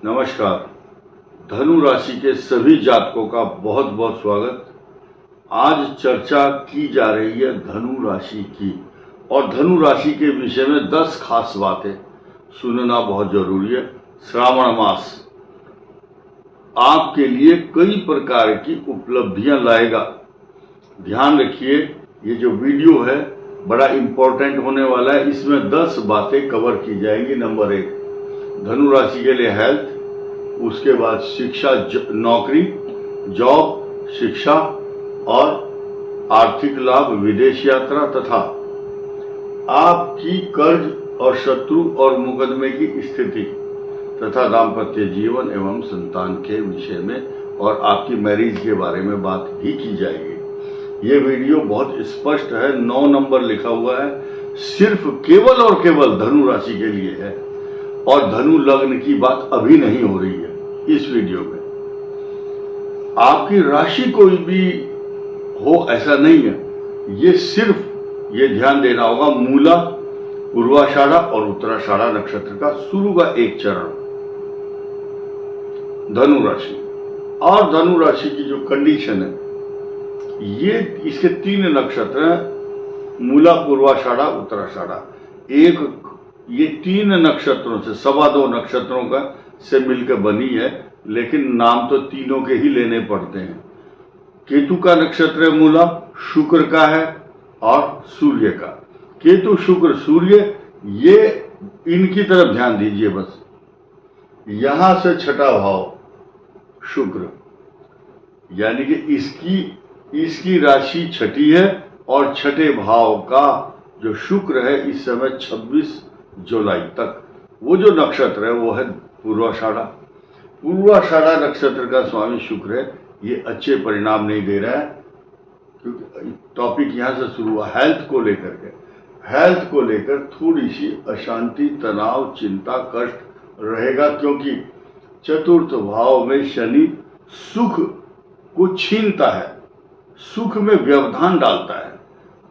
नमस्कार। धनु राशि के सभी जातकों का बहुत बहुत स्वागत। आज चर्चा की जा रही है धनु राशि की, और धनु राशि के विषय में 10 खास बातें सुनना बहुत जरूरी है। श्रावण मास आपके लिए कई प्रकार की उपलब्धियां लाएगा। ध्यान रखिए, ये जो वीडियो है बड़ा इंपॉर्टेंट होने वाला है। इसमें 10 बातें कवर की जाएंगी। नंबर 1, धनु राशि के लिए हेल्थ, उसके बाद शिक्षा, नौकरी, जॉब, शिक्षा और आर्थिक लाभ, विदेश यात्रा तथा आपकी कर्ज और शत्रु और मुकदमे की स्थिति तथा दाम्पत्य जीवन एवं संतान के विषय में और आपकी मैरिज के बारे में बात भी की जाएगी। ये वीडियो बहुत स्पष्ट है, 9 नंबर लिखा हुआ है, सिर्फ केवल और केवल धनु राशि के लिए है और धनु लग्न की बात अभी नहीं हो रही है। इस वीडियो में आपकी राशि कोई भी हो ऐसा नहीं है, ये सिर्फ ये ध्यान देना होगा मूला, पूर्वाषाढ़ा और उत्तराषाढ़ा नक्षत्र का शुरू का एक चरण धनु राशि। और धनु राशि की जो कंडीशन है, ये इसके 3 नक्षत्र हैं, मूला, पूर्वाषाढ़ा, उत्तराषाढ़ा। ये 3 नक्षत्रों से 2.25 नक्षत्रों का से मिलकर बनी है, लेकिन नाम तो तीनों के ही लेने पड़ते हैं। केतु का नक्षत्र है मूला, शुक्र का है और सूर्य का। केतु, शुक्र, सूर्य, ये इनकी तरफ ध्यान दीजिए बस। यहां से छठा भाव शुक्र, यानी कि इसकी राशि छठी है और छठे भाव का जो शुक्र है इस समय 26 जुलाई तक, वो जो नक्षत्र है वो है पूर्वाषाढ़ा। पूर्वाषाढ़ा नक्षत्र का स्वामी शुक्र है। ये अच्छे परिणाम नहीं दे रहा है, क्योंकि टॉपिक यहां से शुरू हुआ हेल्थ को लेकर के। हेल्थ को लेकर थोड़ी सी अशांति, तनाव, चिंता, कष्ट रहेगा, क्योंकि चतुर्थ भाव में शनि सुख को छीनता है, सुख में व्यवधान डालता है,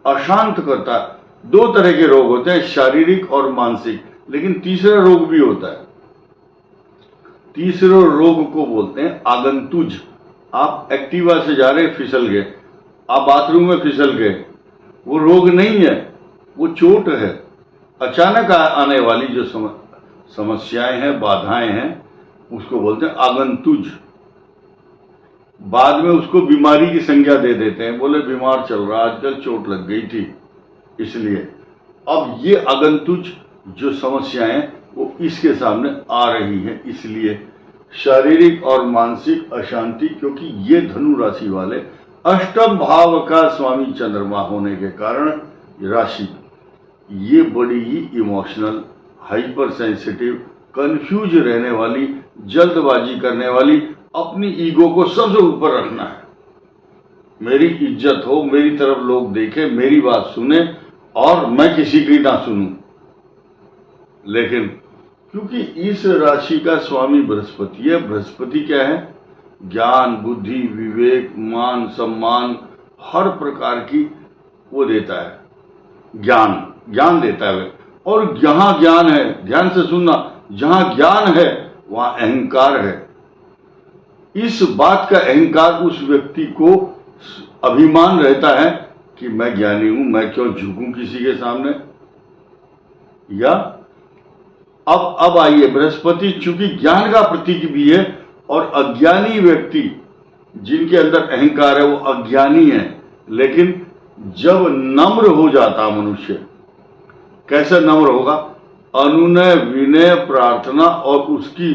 अशांत करता है। 2 तरह के रोग होते हैं, शारीरिक और मानसिक, लेकिन तीसरा रोग भी होता है। तीसरे रोग को बोलते हैं आगंतुज। आप एक्टिवा से जा रहे, फिसल गए, आप बाथरूम में फिसल गए, वो रोग नहीं है, वो चोट है। अचानक आने वाली जो समस्याएं हैं, बाधाएं हैं, उसको बोलते हैं आगंतुज। बाद में उसको बीमारी की संज्ञा दे देते हैं, बोले बीमार चल रहा, आजकल चोट लग गई थी इसलिए। अब ये आगंतुज जो समस्याएं वो इसके सामने आ रही हैं, इसलिए शारीरिक और मानसिक अशांति, क्योंकि ये धनु राशि वाले अष्टम भाव का स्वामी चंद्रमा होने के कारण राशि ये बड़ी ही इमोशनल, हाइपर सेंसिटिव, कंफ्यूज रहने वाली, जल्दबाजी करने वाली, अपनी ईगो को सबसे ऊपर रखना है। मेरी इज्जत हो, मेरी तरफ लोग देखें, मेरी बात सुने और मैं किसी की ना सुनूं। लेकिन क्योंकि इस राशि का स्वामी बृहस्पति है, बृहस्पति क्या है? ज्ञान, बुद्धि, विवेक, मान, सम्मान, हर प्रकार की वो देता है, ज्ञान देता है। और जहां ज्ञान है, ध्यान से सुनना, जहां ज्ञान है वहां अहंकार है। इस बात का अहंकार उस व्यक्ति को अभिमान रहता है कि मैं ज्ञानी हूं, मैं क्यों झुकूं किसी के सामने। या अब आइए, बृहस्पति चूंकि ज्ञान का प्रतीक भी है, और अज्ञानी व्यक्ति जिनके अंदर अहंकार है वो अज्ञानी है। लेकिन जब नम्र हो जाता मनुष्य, कैसे नम्र होगा? अनुनय, विनय, प्रार्थना और उसकी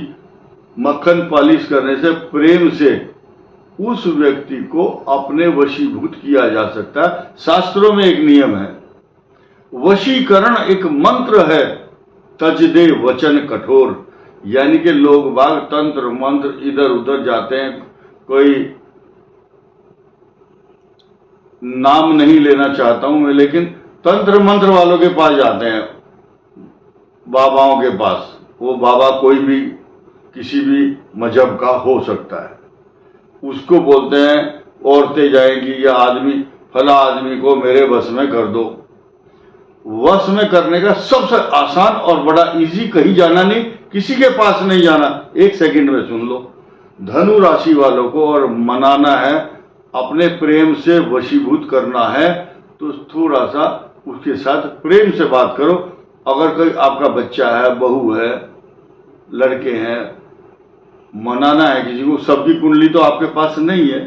मक्खन पालिश करने से, प्रेम से उस व्यक्ति को अपने वशीभूत किया जा सकता है। शास्त्रों में एक नियम है, वशीकरण एक मंत्र है, तज दे वचन कठोर। यानी कि लोग बाग तंत्र मंत्र इधर उधर जाते हैं, कोई नाम नहीं लेना चाहता हूं मैं, लेकिन तंत्र मंत्र वालों के पास जाते हैं, बाबाओं के पास। वो बाबा कोई भी किसी भी मजहब का हो सकता है, उसको बोलते हैं औरतें जाएंगी या आदमी, फला आदमी को मेरे बस में कर दो। वश में करने का सबसे आसान और बड़ा इजी कहीं जाना नहीं, किसी के पास नहीं जाना, 1 सेकंड में सुन लो। धनु राशि वालों को और मनाना है, अपने प्रेम से वशीभूत करना है, तो थोड़ा सा उसके साथ प्रेम से बात करो। अगर कोई आपका बच्चा है, बहू है, लड़के हैं, मनाना है किसी को, सबकी कुंडली तो आपके पास नहीं है,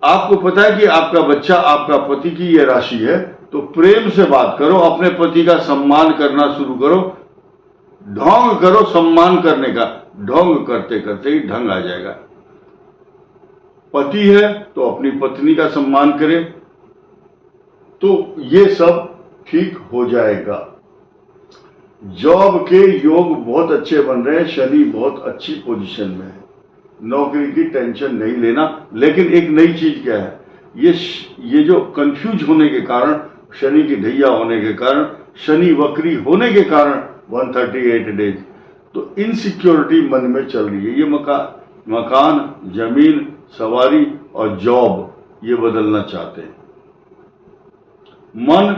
आपको पता है कि आपका बच्चा आपका पति की ये राशि है, तो प्रेम से बात करो, अपने पति का सम्मान करना शुरू करो, ढोंग करो सम्मान करने का, ढोंग करते करते ही ढंग आ जाएगा। पति है तो अपनी पत्नी का सम्मान करे, तो ये सब ठीक हो जाएगा। जॉब के योग बहुत अच्छे बन रहे हैं, शनि बहुत अच्छी पोजीशन में है, नौकरी की टेंशन नहीं लेना। लेकिन एक नई चीज क्या है, ये जो कंफ्यूज होने के कारण, शनि की ढैया होने के कारण, शनि वक्री होने के कारण 138 डेज, तो इनसिक्योरिटी मन में चल रही है। ये मकान, जमीन, सवारी और जॉब ये बदलना चाहते हैं। मन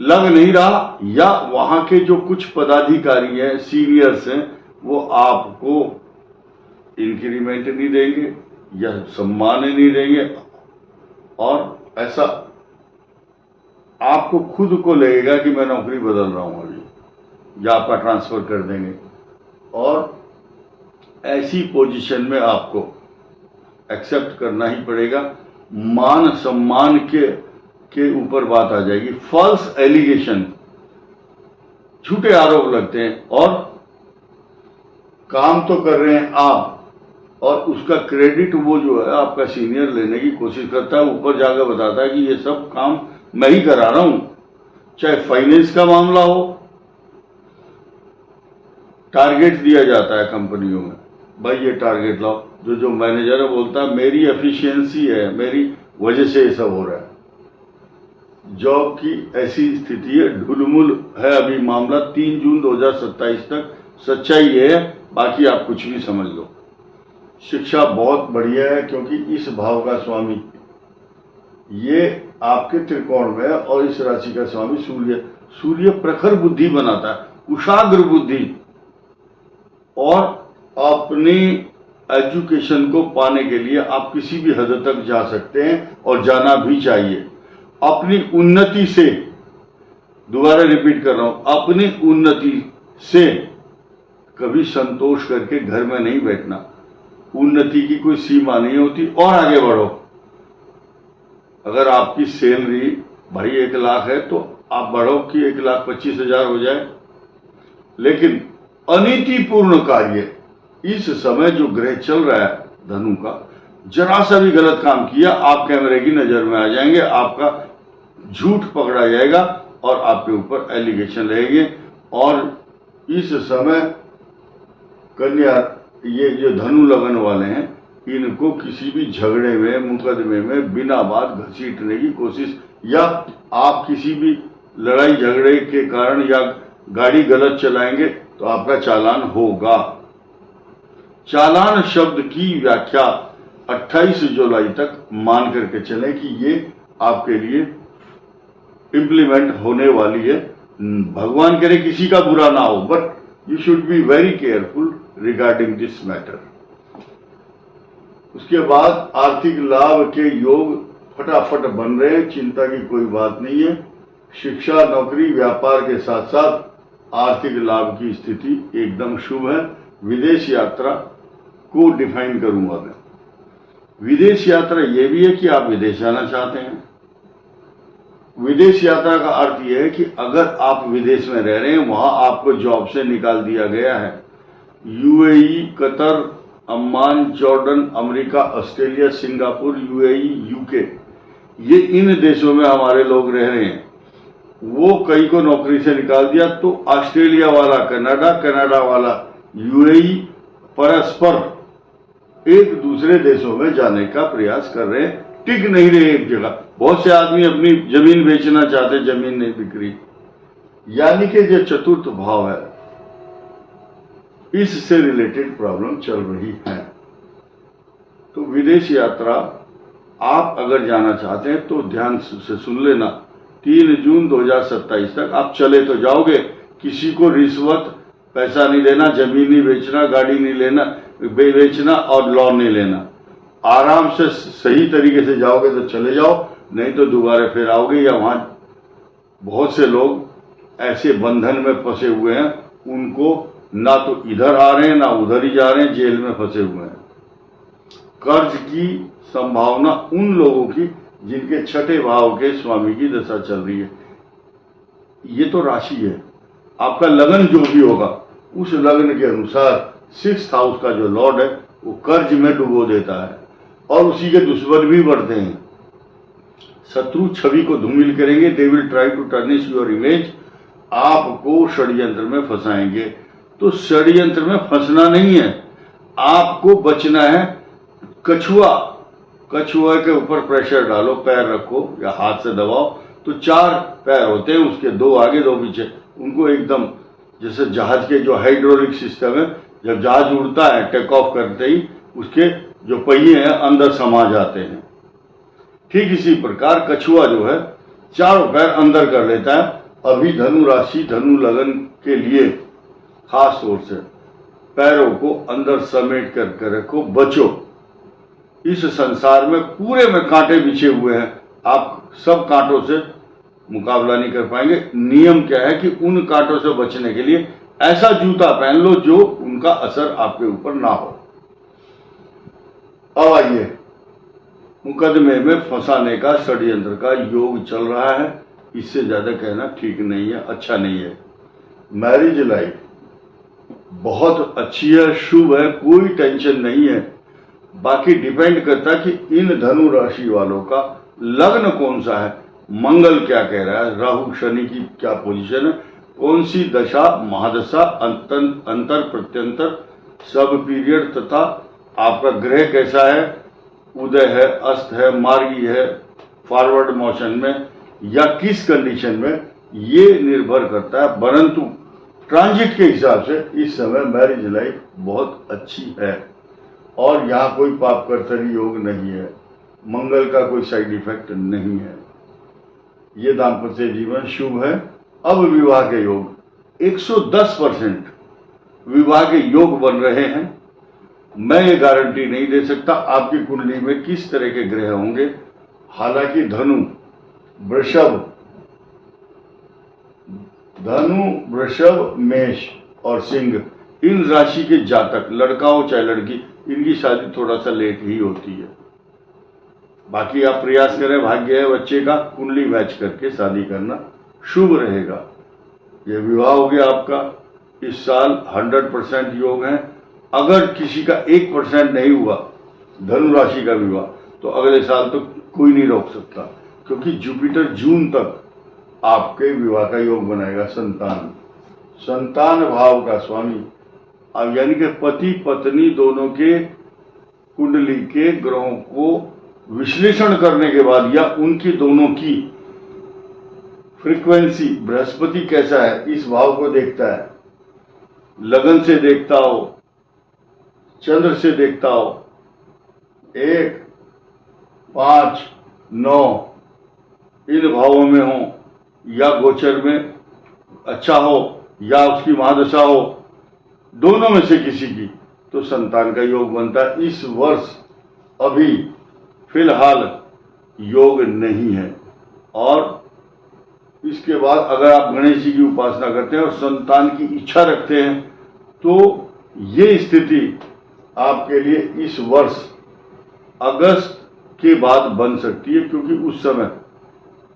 लग नहीं रहा, या वहां के जो कुछ पदाधिकारी हैं, सीनियर्स हैं, वो आपको इंक्रीमेंट नहीं देंगे या सम्मान नहीं देंगे, और ऐसा आपको खुद को लगेगा कि मैं नौकरी बदल रहा हूं अभी, या आपका ट्रांसफर कर देंगे। और ऐसी पोजीशन में आपको एक्सेप्ट करना ही पड़ेगा। मान सम्मान के ऊपर बात आ जाएगी। फॉल्स एलिगेशन, झूठे आरोप लगते हैं, और काम तो कर रहे हैं आप, और उसका क्रेडिट वो जो है आपका सीनियर लेने की कोशिश करता है, ऊपर जाकर बताता है कि ये सब काम मैं ही करा रहा हूं। चाहे फाइनेंस का मामला हो, टारगेट दिया जाता है कंपनियों में, भाई ये टारगेट लाओ, जो मैनेजर है बोलता है मेरी एफिशिएंसी है, मेरी वजह से ये सब हो रहा है। जॉब की ऐसी स्थिति है, ढुलमुल है अभी मामला। 3 जून 2027 तक सच्चाई है, बाकी आप कुछ भी समझ लो। शिक्षा बहुत बढ़िया है, क्योंकि इस भाव का स्वामी ये आपके त्रिकोण में है, और इस राशि का स्वामी सूर्य प्रखर बुद्धि बनाता है, कुशाग्र बुद्धि, और अपनी एजुकेशन को पाने के लिए आप किसी भी हद तक जा सकते हैं, और जाना भी चाहिए। अपनी उन्नति से, दोबारा रिपीट कर रहा हूं, अपनी उन्नति से कभी संतोष करके घर में नहीं बैठना। उन्नति की कोई सीमा नहीं होती, और आगे बढ़ो। अगर आपकी सैलरी भाई 1 लाख है, तो आप बढ़ो कि 1,25,000 हो जाए। लेकिन अनीतिपूर्ण कार्य, इस समय जो ग्रह चल रहा है धनु का, जरा सा भी गलत काम किया आप कैमरे की नजर में आ जाएंगे, आपका झूठ पकड़ा जाएगा, और आपके ऊपर एलिगेशन रहेंगे। और इस समय कन्या, ये जो धनु लगन वाले हैं, इनको किसी भी झगड़े में, मुकदमे में बिना बात घसीटने की कोशिश, या आप किसी भी लड़ाई झगड़े के कारण या गाड़ी गलत चलाएंगे तो आपका चालान होगा। चालान शब्द की व्याख्या 28 जुलाई तक मान करके चलें कि ये आपके लिए इम्प्लीमेंट होने वाली है। भगवान करे किसी का बुरा ना हो, but you should be very careful regarding this matter. उसके बाद आर्थिक लाभ के योग फटाफट बन रहे हैं, चिंता की कोई बात नहीं है। शिक्षा, नौकरी, व्यापार के साथ साथ आर्थिक लाभ की स्थिति एकदम शुभ है। विदेश यात्रा को डिफाइन करूंगा मैं। विदेश यात्रा यह भी है कि आप विदेश जाना चाहते हैं। विदेश यात्रा का अर्थ यह है कि अगर आप विदेश में रह रहे हैं, वहां आपको जॉब से निकाल दिया गया है। UAE, Qatar, Amman, Jordan, America, Australia, Singapore, UAE, UK, ये इन देशों में हमारे लोग रह रहे हैं। वो कई को नौकरी से निकाल दिया, तो ऑस्ट्रेलिया वाला कनाडा, कनाडा वाला यूएई, परस्पर एक दूसरे देशों में जाने का प्रयास कर रहे हैं, टिक नहीं रहे एक जगह। बहुत से आदमी अपनी जमीन बेचना चाहते, जमीन नहीं बिक रही। यानी कि जो चतुर्थ भाव है, इससे रिलेटेड प्रॉब्लम चल रही है। तो विदेश यात्रा आप अगर जाना चाहते हैं तो ध्यान से सुन लेना, 3 जून 2027 तक आप चले तो जाओगे, किसी को रिश्वत, पैसा नहीं देना, जमीन नहीं बेचना, गाड़ी नहीं लेना बेचना और लोन नहीं लेना। आराम से सही तरीके से जाओगे तो चले जाओ, नहीं तो दोबारा फिर आओगे। या वहाँ बहुत से लोग ऐसे बंधन में फंसे हुए हैं, उनको ना तो इधर आ रहे हैं ना उधर ही जा रहे हैं, जेल में फंसे हुए हैं। कर्ज की संभावना उन लोगों की जिनके छठे भाव के स्वामी की दशा चल रही है। ये तो राशि है, आपका लगन जो भी होगा उस लगन के अनुसार 6th हाउस का जो लॉर्ड है वो कर्ज में डुबो देता है और उसी के दुश्मन भी बढ़ते हैं। शत्रु छवि को धूमिल करेंगे। They will try to tarnish your image. आपको षड्यंत्र में फंसाएंगे। तो षड्यंत्र में फंसना नहीं है, आपको बचना है। कछुआ के ऊपर प्रेशर डालो, पैर रखो या हाथ से दबाओ तो 4 पैर होते हैं उसके, 2 आगे 2 पीछे। उनको एकदम जैसे जहाज के जो हाइड्रोलिक सिस्टम है, जब जहाज उड़ता है टेक ऑफ करते ही उसके जो पहिए हैं अंदर समा जाते हैं। ठीक इसी प्रकार कछुआ जो है 4 पैर अंदर कर लेता है। अभी धनु राशि, धनु लगन के लिए खास तौर से पैरों को अंदर समेट कर रखो, बचो। इस संसार में पूरे में कांटे बिछे हुए हैं, आप सब कांटों से मुकाबला नहीं कर पाएंगे। नियम क्या है कि उन कांटों से बचने के लिए ऐसा जूता पहन लो जो उनका असर आपके ऊपर ना हो। अब आइए, मुकदमे में फंसाने का, षड्यंत्र का योग चल रहा है। इससे ज्यादा कहना ठीक नहीं है, अच्छा नहीं है। मैरिज लाइफ बहुत अच्छी है, शुभ है, कोई टेंशन नहीं है। बाकी डिपेंड करता है कि इन धनु राशि वालों का लग्न कौन सा है, मंगल क्या कह रहा है, राहु शनि की क्या पोजीशन है, कौन सी दशा, महादशा, अंतर प्रत्यंतर, सब पीरियड, तथा आपका ग्रह कैसा है, उदय है, अस्त है, मार्गी है, फॉरवर्ड मोशन में या किस कंडीशन में, ये निर्भर करता है। परंतु ट्रांजिट के हिसाब से इस समय मैरिज लाइफ बहुत अच्छी है और यहाँ कोई पाप कर्तरी योग नहीं है, मंगल का कोई साइड इफेक्ट नहीं है। ये दाम्पत्य जीवन शुभ है। अब विवाह के योग 110% विवाह के योग बन रहे हैं। मैं ये गारंटी नहीं दे सकता आपकी कुंडली में किस तरह के ग्रह होंगे। हालांकि धनु, वृषभ, मेष और सिंह, इन राशि के जातक, लड़का हो चाहे लड़की, इनकी शादी थोड़ा सा लेट ही होती है। बाकी आप प्रयास करें, भाग्य है बच्चे का, कुंडली मैच करके शादी करना शुभ रहेगा। ये विवाह हो गया आपका। इस साल 100% योग है। अगर किसी का 1% नहीं हुआ धनु राशि का विवाह, तो अगले साल तो कोई नहीं रोक सकता, क्योंकि जुपिटर जून तक आपके विवाह का योग बनाएगा। संतान भाव का स्वामी, अब यानी कि पति पत्नी दोनों के कुंडली के ग्रहों को विश्लेषण करने के बाद या उनकी दोनों की फ्रीक्वेंसी, बृहस्पति कैसा है इस भाव को देखता है, लगन से देखता हो, चंद्र से देखता हो, 1, 5, 9 इन भावों में हो या गोचर में अच्छा हो या उसकी महादशा हो, दोनों में से किसी की, तो संतान का योग बनता है। इस वर्ष अभी फिलहाल योग नहीं है। और इसके बाद अगर आप गणेश जी की उपासना करते हैं और संतान की इच्छा रखते हैं तो ये स्थिति आपके लिए इस वर्ष अगस्त के बाद बन सकती है, क्योंकि उस समय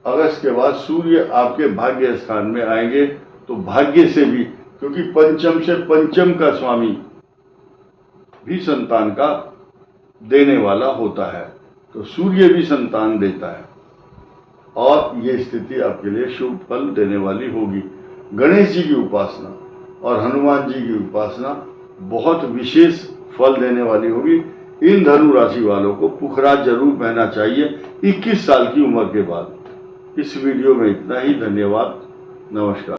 अगस्त के बाद सूर्य आपके भाग्य स्थान में आएंगे। तो भाग्य से भी, क्योंकि पंचम से पंचम का स्वामी भी संतान का देने वाला होता है, तो सूर्य भी संतान देता है और ये स्थिति आपके लिए शुभ फल देने वाली होगी। गणेश जी की उपासना और हनुमान जी की उपासना बहुत विशेष फल देने वाली होगी। इन धनु राशि वालों को पुखराज जरूर पहनना चाहिए 21 साल की उम्र के बाद। इस वीडियो में इतना ही। धन्यवाद, नमस्कार।